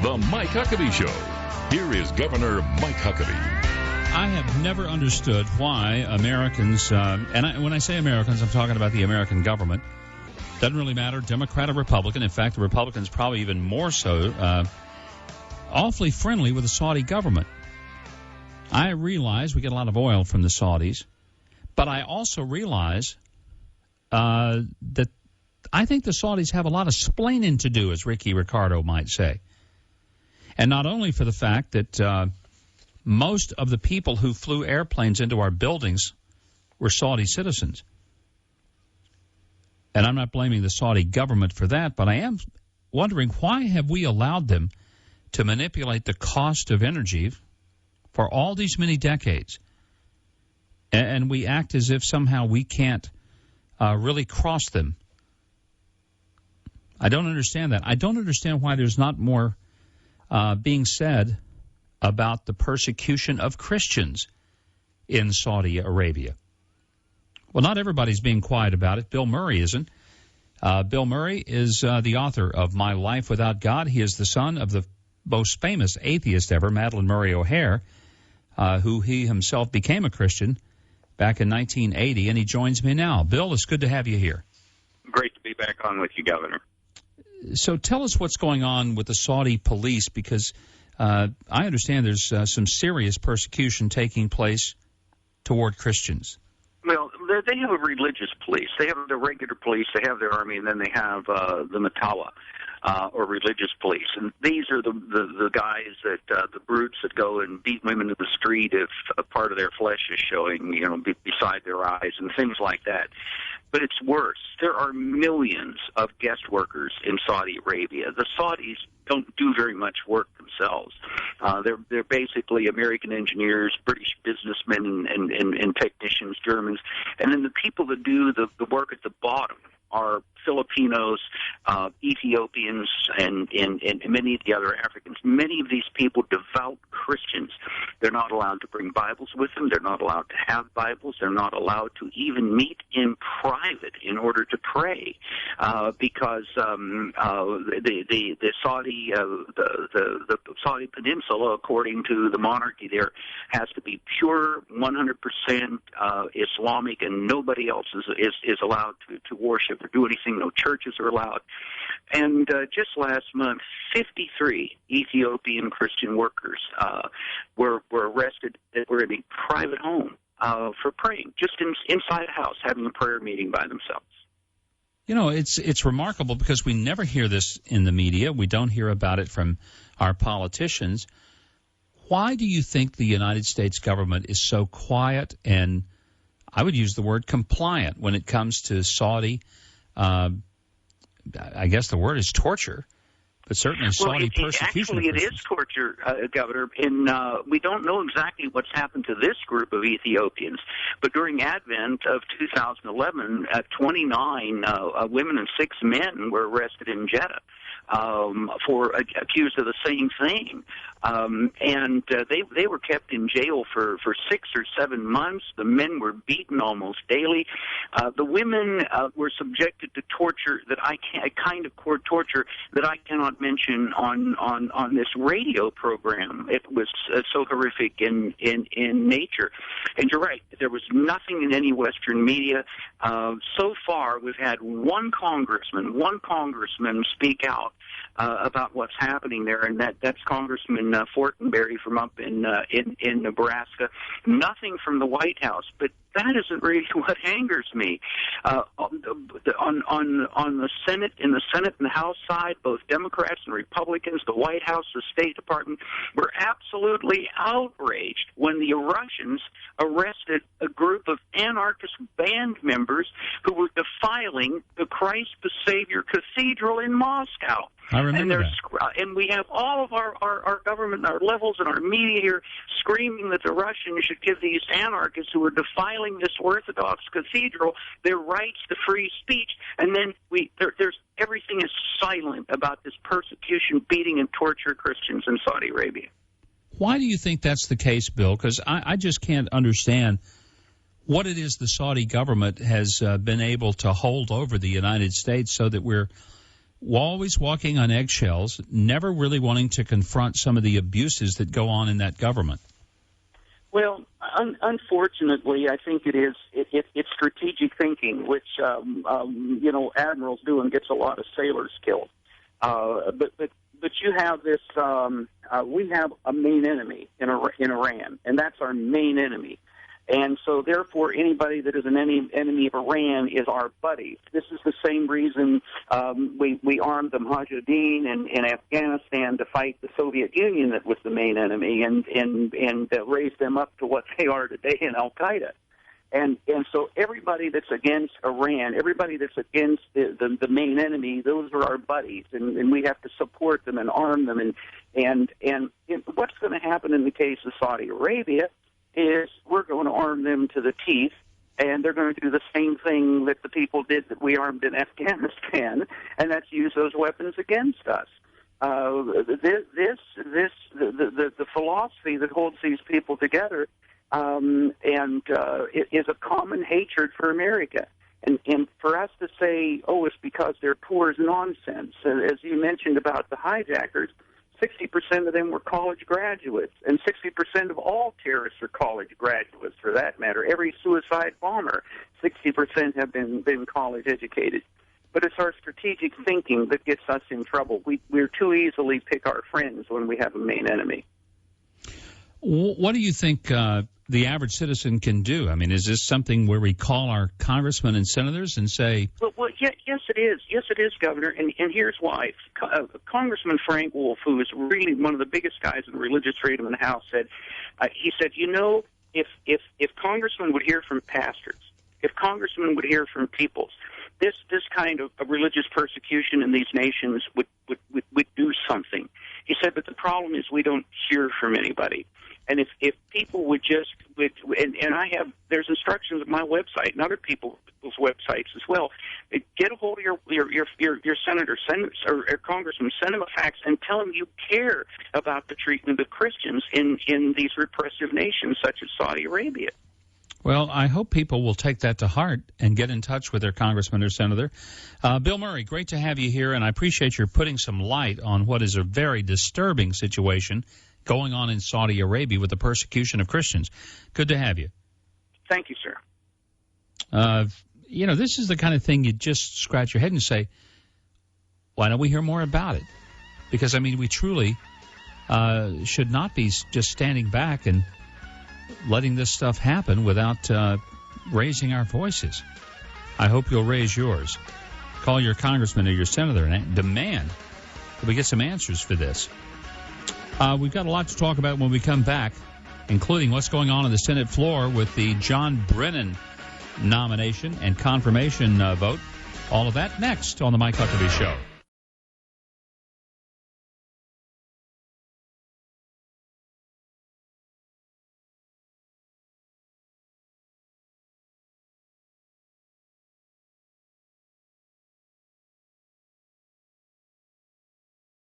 The Mike Huckabee Show. Here is Governor Mike Huckabee. I have never understood why Americans, when I say Americans, I'm talking about the American government. Doesn't really matter, Democrat or Republican. In fact, the Republicans probably even more so, awfully friendly with the Saudi government. I realize we get a lot of oil from the Saudis, but I also realize that I think the Saudis have a lot of splaining to do, as Ricky Ricardo might say. And not only for the fact that most of the people who flew airplanes into our buildings were Saudi citizens. And I'm not blaming the Saudi government for that, but I am wondering, why have we allowed them to manipulate the cost of energy for all these many decades? And we act as if somehow we can't really cross them. I don't understand that. I don't understand why there's not more being said about the persecution of Christians in Saudi Arabia. Well, not everybody's being quiet about it. Bill Murray isn't. Bill Murray is the author of My Life Without God. He is the son of the most famous atheist ever, Madalyn Murray O'Hair, who he himself became a Christian back in 1980, and he joins me now. Bill, it's good to have you here. Great to be back on with you, Governor. So tell us what's going on with the Saudi police, because I understand there's some serious persecution taking place toward Christians. Well, they have a religious police. They have the regular police, they have their army, and then they have the Matawa, or religious police. And these are the guys that, the brutes that go and beat women in the street if a part of their flesh is showing, beside their eyes and things like that. But it's worse. There are millions of guest workers in Saudi Arabia. The Saudis don't do very much work themselves. They're basically American engineers, British businessmen and technicians, Germans. And then the people that do the work at the bottom are Filipinos, Ethiopians, and many of the other Africans. Many of these people, devout Christians. They're not allowed to bring Bibles with them. They're not allowed to have Bibles. They're not allowed to even meet in private in order to pray, because the Saudi Peninsula, according to the monarchy there, has to be pure, 100% Islamic, and nobody else is allowed to worship or do anything. No churches are allowed. And just last month, 53 Ethiopian Christian workers were arrested that were in a private home for praying, just inside a house, having a prayer meeting by themselves. It's remarkable because we never hear this in the media. We don't hear about it from our politicians. Why do you think the United States government is so quiet and, I would use the word, compliant when it comes to Saudi, I guess the word is torture, but certainly Saudi persecution? Actually, it is torture, Governor, and we don't know exactly what's happened to this group of Ethiopians, but during Advent of 2011, 29 women and 6 men were arrested in Jeddah for accused of the same thing. And they were kept in jail for 6 or 7 months. The men were beaten almost daily. The women were subjected to torture that a kind of court torture that I cannot mention on this radio program. It was so horrific in nature. And you're right, there was nothing in any Western media. So far, we've had one congressman speak out about what's happening there, and that's Congressman Fortenberry from up in Nebraska. Nothing from the White House, but that isn't really what angers me. On the Senate, in the Senate and the House side, both Democrats and Republicans, the White House, the State Department, were absolutely outraged when the Russians arrested a group of anarchist band members who were defiling the Christ the Savior Cathedral in Moscow. I remember that. And we have all of our government, our levels, and our media here screaming that the Russians should give these anarchists who are defiling this Orthodox cathedral their rights to free speech. And then there's everything is silent about this persecution, beating, and torture of Christians in Saudi Arabia. Why do you think that's the case, Bill? Because I just can't understand what it is the Saudi government has been able to hold over the United States so that we're always walking on eggshells, never really wanting to confront some of the abuses that go on in that government? Well, unfortunately, I think it's strategic thinking, which admirals do and gets a lot of sailors killed. But you have this. We have a main enemy in Iran, and that's our main enemy. And so, therefore, anybody that is an enemy of Iran is our buddy. This is the same reason we armed the Mujahideen in Afghanistan to fight the Soviet Union, that was the main enemy, and raised them up to what they are today in Al Qaeda. And so everybody that's against Iran, everybody that's against the main enemy, those are our buddies, and we have to support them and arm them. And what's going to happen in the case of Saudi Arabia is we're going to arm them to the teeth, and they're going to do the same thing that the people did that we armed in Afghanistan, and that's use those weapons against us. The philosophy that holds these people together is a common hatred for America. And for us to say, oh, it's because they're poor is nonsense. As you mentioned about the hijackers, 60% of them were college graduates, and 60% of all terrorists are college graduates, for that matter. Every suicide bomber, 60% have been college educated. But it's our strategic thinking that gets us in trouble. We're too easily pick our friends when we have a main enemy. What do you think the average citizen can do? I mean, is this something where we call our congressmen and senators and say... Well, yes, it is. Yes, it is, Governor, and here's why. Congressman Frank Wolf, who is really one of the biggest guys in religious freedom in the House, said, if congressmen would hear from pastors, if congressmen would hear from peoples, this kind of religious persecution in these nations would do something. He said, but the problem is we don't hear from anybody. And if people would just, there's instructions on my website and other people's websites as well. Get a hold of your senator, or congressman, send them a fax and tell them you care about the treatment of Christians in these repressive nations such as Saudi Arabia. Well, I hope people will take that to heart and get in touch with their congressman or senator. Bill Murray, great to have you here, and I appreciate your putting some light on what is a very disturbing situation going on in Saudi Arabia with the persecution of Christians. Good to have you. Thank you, sir. This is the kind of thing you just scratch your head and say, why don't we hear more about it? Because, I mean, we truly should not be just standing back and letting this stuff happen without raising our voices. I hope you'll raise yours. Call your congressman or your senator and demand that we get some answers for this. We've got a lot to talk about when we come back, including what's going on the Senate floor with the John Brennan nomination and confirmation vote. All of that next on the Mike Huckabee Show.